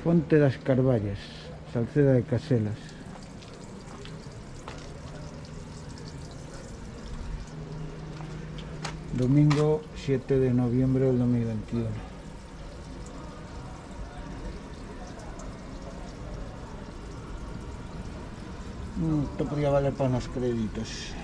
Fonte das Carballas, Salceda de Caselas. Domingo 7 de noviembre del 2021. Esto podría valer para unos créditos.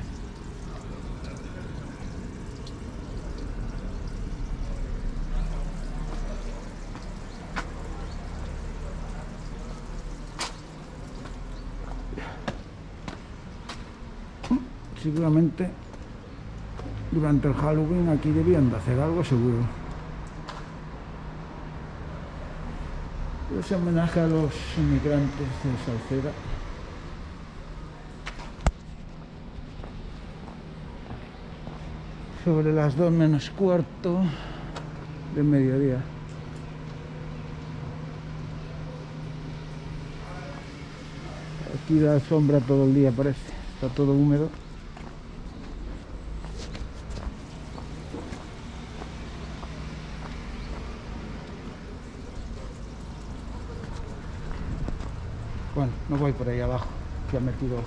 Seguramente durante el Halloween aquí debían de hacer algo, seguro. Es homenaje a los inmigrantes de Salceda. Sobre las 2 menos cuarto del mediodía. Aquí da sombra todo el día, parece. Está todo húmedo. Bueno, no voy por ahí abajo, que ha metido.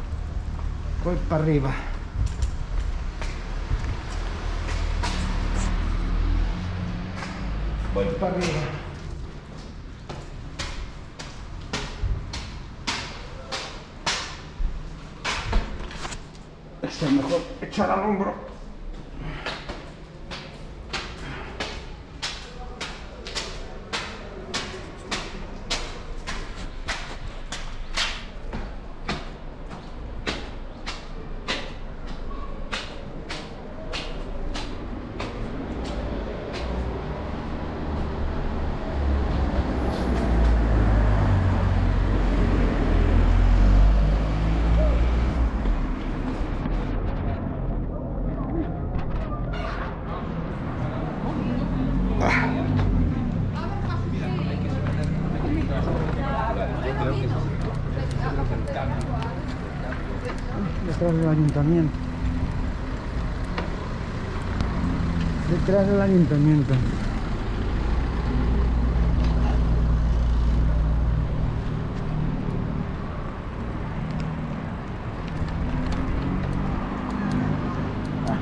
Voy para arriba. Voy para arriba. Es mejor echar al hombro. Detrás del ayuntamiento. Detrás del ayuntamiento.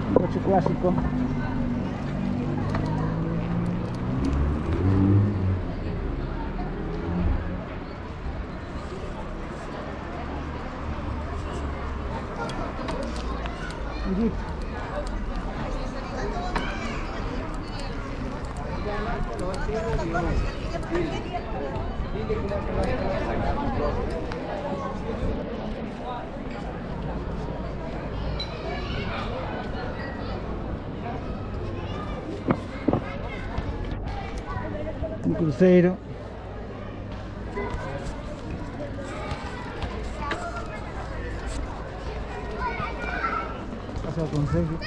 Un coche clásico. Jeep. Un crucero. Pasa al consejo.